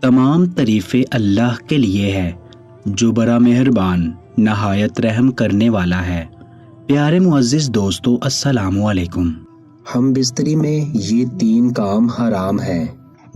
تمام تعریفیں اللہ کے لیے ہے جو بڑا مہربان نہایت رحم کرنے والا ہے۔ پیارے معزز دوستو، السلام علیکم۔ ہم بستری میں یہ 3 کام حرام ہے۔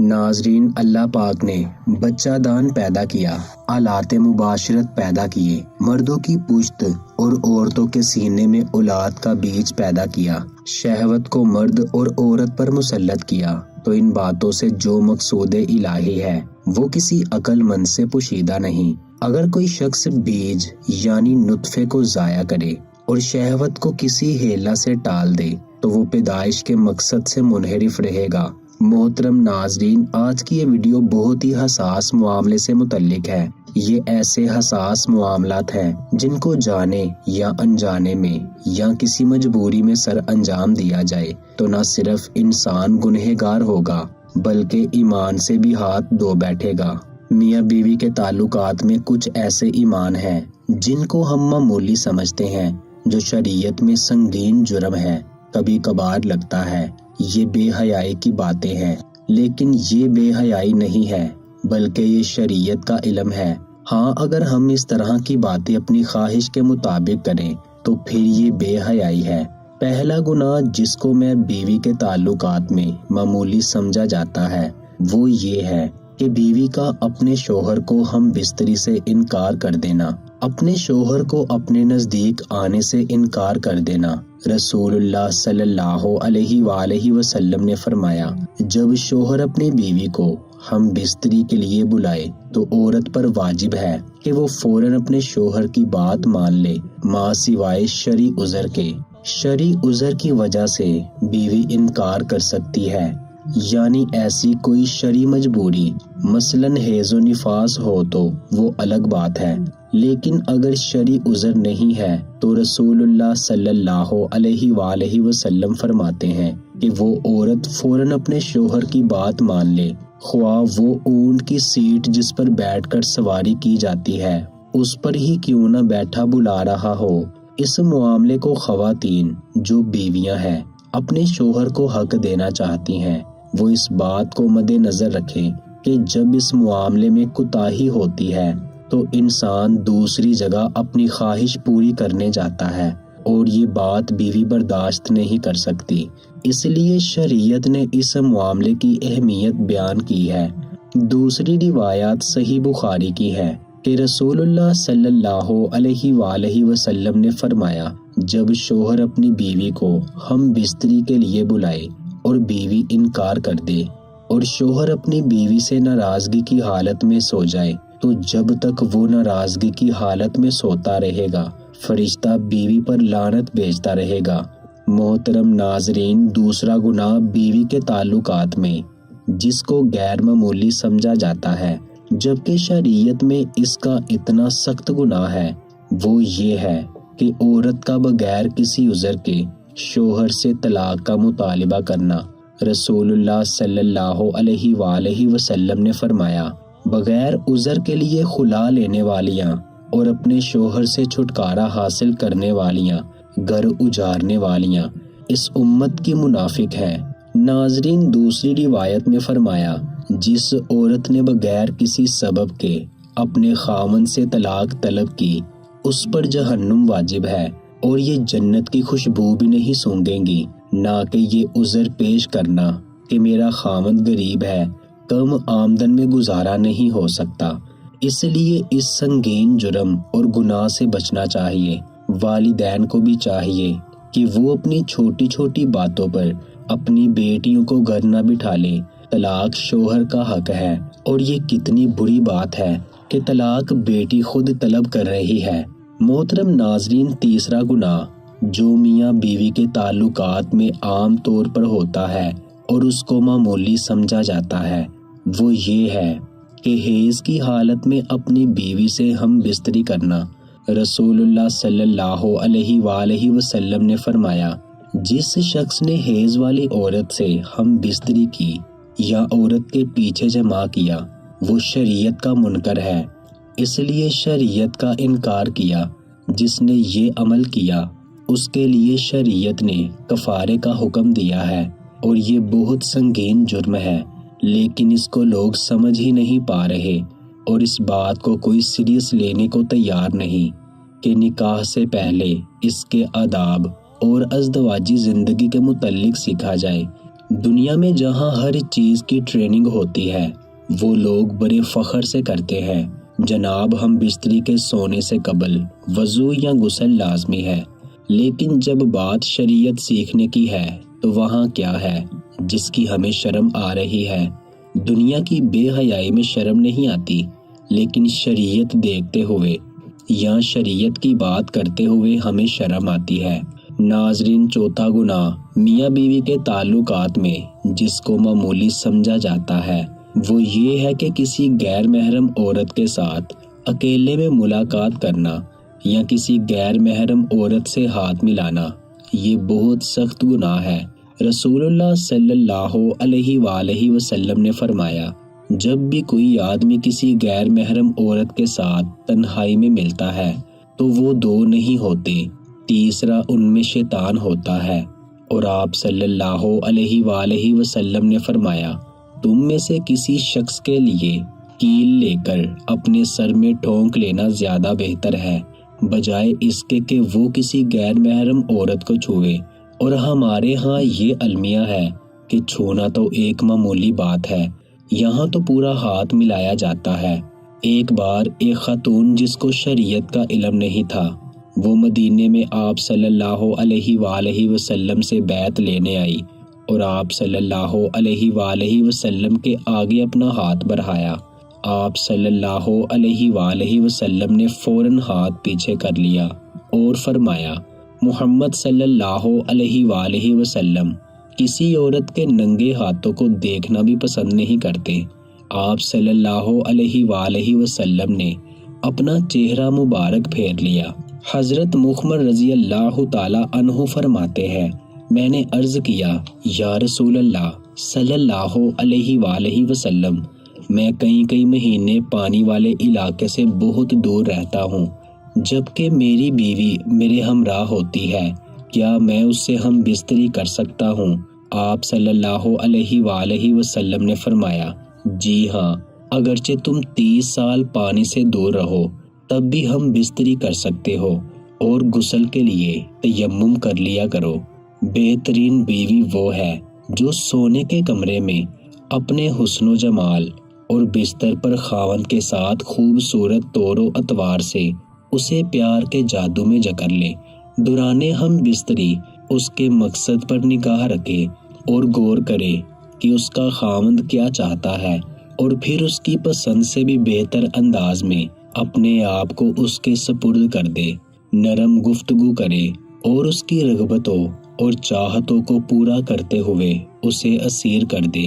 ناظرین، اللہ پاک نے بچہ دان پیدا کیا، آلات مباشرت پیدا کیے، مردوں کی پشت اور عورتوں کے سینے میں اولاد کا بیج پیدا کیا، شہوت کو مرد اور عورت پر مسلط کیا، تو ان باتوں سے جو مقصود الہی ہے وہ کسی عقل مند سے پوشیدہ نہیں۔ اگر کوئی شخص بیج یعنی نطفے کو ضائع کرے اور شہوت کو کسی ہیلا سے ٹال دے تو وہ پیدائش کے مقصد سے منحرف رہے گا۔ محترم ناظرین، آج کی یہ ویڈیو بہت ہی حساس معاملے سے متعلق ہے۔ یہ ایسے حساس معاملات ہیں جن کو جانے یا انجانے میں یا کسی مجبوری میں سر انجام دیا جائے تو نہ صرف انسان گنہگار ہوگا بلکہ ایمان سے بھی ہاتھ دھو بیٹھے گا۔ میاں بیوی کے تعلقات میں کچھ ایسے ایمان ہیں جن کو ہم معمولی سمجھتے ہیں، جو شریعت میں سنگین جرم ہے۔ کبھی کبھار لگتا ہے یہ بے حیائی کی باتیں ہیں، لیکن یہ بے حیائی نہیں ہے بلکہ یہ شریعت کا علم ہے۔ ہاں، اگر ہم اس طرح کی باتیں اپنی خواہش کے مطابق کریں تو پھر یہ بے حیائی ہے۔ پہلا گناہ جس کو میں بیوی کے تعلقات میں معمولی سمجھا جاتا ہے وہ یہ ہے کہ بیوی کا اپنے شوہر کو ہم بستری سے انکار کر دینا، اپنے شوہر کو اپنے نزدیک آنے سے انکار کر دینا۔ رسول اللہ صلی اللہ علیہ وآلہ وسلم نے فرمایا، جب شوہر اپنی بیوی کو ہم بستری کے لیے بلائے تو عورت پر واجب ہے کہ وہ فوراً اپنے شوہر کی بات مان لے، ماں سوائے شرعی عذر کے۔ شرعی عذر کی وجہ سے بیوی انکار کر سکتی ہے، یعنی ایسی کوئی شرعی مجبوری، مثلاً حیض و نفاس ہو تو وہ الگ بات ہے، لیکن اگر شرعی عذر نہیں ہے تو رسول اللہ صلی اللہ علیہ وآلہ وسلم فرماتے ہیں کہ وہ عورت فوراً اپنے شوہر کی بات مان لے، خواہ وہ اونٹ کی سیٹ جس پر بیٹھ کر سواری کی جاتی ہے اس پر ہی کیوں نہ بیٹھا بلا رہا ہو۔ اس معاملے کو خواتین جو بیویاں ہیں اپنے شوہر کو حق دینا چاہتی ہیں وہ اس بات کو مد نظر رکھیں کہ جب اس معاملے میں کوتاہی ہوتی ہے تو انسان دوسری جگہ اپنی خواہش پوری کرنے جاتا ہے اور یہ بات بیوی برداشت نہیں کر سکتی۔ اس لیے شریعت نے اس معاملے کی اہمیت بیان کی ہے۔ دوسری روایات صحیح بخاری کی ہے کہ رسول اللہ صلی اللہ علیہ وآلہ وسلم نے فرمایا، جب شوہر اپنی بیوی کو ہم بستری کے لیے بلائے اور بیوی انکار کر دے اور شوہر اپنی بیوی سے ناراضگی کی حالت میں سو جائے تو جب تک وہ ناراضگی کی حالت میں سوتا رہے گا فرشتہ بیوی پر لعنت بھیجتا رہے گا۔ محترم ناظرین، دوسرا گناہ بیوی کے تعلقات میں جس کو غیر معمولی سمجھا جاتا ہے جبکہ شریعت میں اس کا اتنا سخت گناہ ہے وہ یہ ہے کہ عورت کا بغیر کسی عذر کے شوہر سے طلاق کا مطالبہ کرنا۔ رسول اللہ صلی اللہ علیہ وآلہ وسلم نے فرمایا، بغیر عذر کے لیے خلا لینے والیاں اور اپنے شوہر سے چھٹکارا حاصل کرنے والیاں، گھر اجارنے والیاں اس امت کی منافق ہیں۔ ناظرین، دوسری روایت میں فرمایا، جس عورت نے بغیر کسی سبب کے اپنے خاوند سے طلاق طلب کی اس پر جہنم واجب ہے اور یہ جنت کی خوشبو بھی نہیں سونگھیں گی، نہ کہ یہ عذر پیش کرنا کہ میرا خاوند غریب ہے، کم آمدن میں گزارا نہیں ہو سکتا۔ اس لیے اس سنگین جرم اور گناہ سے بچنا چاہیے۔ والدین کو بھی چاہیے کہ وہ اپنی چھوٹی چھوٹی باتوں پر اپنی بیٹیوں کو گھر نہ بٹھا لے۔ طلاق شوہر کا حق ہے اور یہ کتنی بری بات ہے کہ طلاق بیٹی خود طلب کر رہی ہے۔ محترم ناظرین، تیسرا گناہ جو میاں بیوی کے تعلقات میں عام طور پر ہوتا ہے اور اس کو معمولی سمجھا جاتا ہے وہ یہ ہے کہ حیض کی حالت میں اپنی بیوی سے ہم بستری کرنا۔ رسول اللہ صلی اللہ علیہ وآلہ وسلم نے فرمایا، جس شخص نے حیض والی عورت سے ہم بستری کی یا عورت کے پیچھے جمع کیا وہ شریعت کا منکر ہے۔ اس لیے شریعت کا انکار کیا۔ جس نے یہ عمل کیا اس کے لیے شریعت نے کفارے کا حکم دیا ہے اور یہ بہت سنگین جرم ہے۔ لیکن اس کو لوگ سمجھ ہی نہیں پا رہے اور اس بات کو کوئی سیریس لینے کو تیار نہیں کہ نکاح سے پہلے اس کے آداب اور ازدواجی زندگی کے متعلق سیکھا جائے۔ دنیا میں جہاں ہر چیز کی ٹریننگ ہوتی ہے وہ لوگ بڑے فخر سے کرتے ہیں، جناب ہم بستری کے سونے سے قبل وضو یا غسل لازمی ہے، لیکن جب بات شریعت سیکھنے کی ہے تو وہاں کیا ہے جس کی ہمیں شرم آ رہی ہے؟ دنیا کی بے حیائی میں شرم نہیں آتی، لیکن شریعت دیکھتے ہوئے یا شریعت کی بات کرتے ہوئے ہمیں شرم آتی ہے۔ ناظرین، چوتھا گناہ میاں بیوی کے تعلقات میں جس کو معمولی سمجھا جاتا ہے وہ یہ ہے کہ کسی غیر محرم عورت کے ساتھ اکیلے میں ملاقات کرنا یا کسی غیر محرم عورت سے ہاتھ ملانا۔ یہ بہت سخت گناہ ہے۔ رسول اللہ صلی اللہ علیہ وآلہ وسلم نے فرمایا، جب بھی کوئی آدمی کسی غیر محرم عورت کے ساتھ تنہائی میں ملتا ہے تو وہ دو نہیں ہوتے، تیسرا ان میں شیطان ہوتا ہے۔ اور آپ صلی اللہ علیہ وآلہ وسلم نے فرمایا، تم میں سے کسی شخص کے لیے کیل لے کر اپنے سر میں ٹھونک لینا زیادہ بہتر ہے بجائے اس کے کہ وہ کسی غیر محرم عورت کو چھوئے۔ اور ہمارے ہاں یہ المیہ ہے کہ چھونا تو ایک معمولی بات ہے، یہاں تو پورا ہاتھ ملایا جاتا ہے۔ ایک بار ایک خاتون جس کو شریعت کا علم نہیں تھا وہ مدینے میں آپ صلی اللہ علیہ وآلہ وسلم سے بیعت لینے آئی اور آپ صلی اللہ علیہ وآلہ وسلم کے آگے اپنا ہاتھ بڑھایا۔ آپ صلی اللہ علیہ وآلہ وسلم نے فوراً ہاتھ پیچھے کر لیا اور فرمایا، محمد صلی اللہ علیہ وآلہ وسلم کسی عورت کے ننگے ہاتھوں کو دیکھنا بھی پسند نہیں کرتے۔ آپ صلی اللہ علیہ وآلہ وسلم نے اپنا چہرہ مبارک پھیر لیا۔ حضرت مخمر رضی اللہ تعالی عنہ فرماتے ہیں، میں نے عرض کیا، یا رسول اللہ صلی اللہ علیہ وآلہ وسلم، میں کئی مہینے پانی والے علاقے سے بہت دور رہتا ہوں، جبکہ میری بیوی میرے ہمراہ ہوتی ہے، کیا میں اس سے ہم بستری کر سکتا ہوں؟ آپ صلی اللہ علیہ وآلہ وسلم نے فرمایا، جی ہاں، اگرچہ تم 30 سال پانی سے دور رہو تب بھی ہم بستری کر سکتے ہو، اور غسل کے لیے تیمم کر لیا کرو۔ بہترین بیوی وہ ہے جو سونے کے کمرے میں اپنے حسن و جمال اور بستر پر خاوند کے ساتھ خوبصورت طور و اطوار سے اسے پیار کے جادو میں جکڑ لے، دوران ہم بستری اس کے مقصد پر نگاہ رکھے اور غور کرے کہ اس کا خاوند کیا چاہتا ہے، اور پھر اس کی پسند سے بھی بہتر انداز میں اپنے آپ کو اس کے سپرد کر دے، نرم گفتگو کرے اور اس کی رغبتوں اور چاہتوں کو پورا کرتے ہوئے اسے اسیر کر دے۔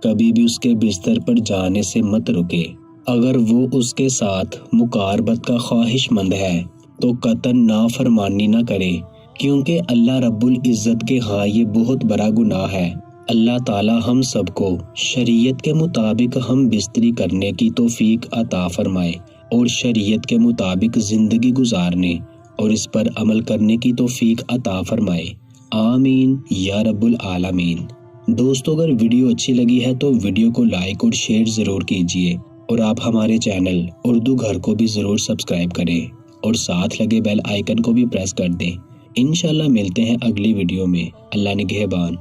کبھی بھی اس کے بستر پر جانے سے مت رکے۔ اگر وہ اس کے ساتھ مقاربت کا خواہش مند ہے تو قطعاً نافرمانی نہ کرے، کیونکہ اللہ رب العزت کے ہاں یہ بہت بڑا گناہ ہے۔ اللہ تعالی ہم سب کو شریعت کے مطابق ہم بستری کرنے کی توفیق عطا فرمائے اور شریعت کے مطابق زندگی گزارنے اور اس پر عمل کرنے کی توفیق عطا فرمائے، آمین یا رب العالمین۔ دوستو، اگر ویڈیو اچھی لگی ہے تو ویڈیو کو لائک اور شیئر ضرور کیجیے، اور آپ ہمارے چینل اردو گھر کو بھی ضرور سبسکرائب کریں اور ساتھ لگے بیل آئیکن کو بھی پریس کر دیں۔ انشاءاللہ ملتے ہیں اگلی ویڈیو میں۔ اللہ نگہبان۔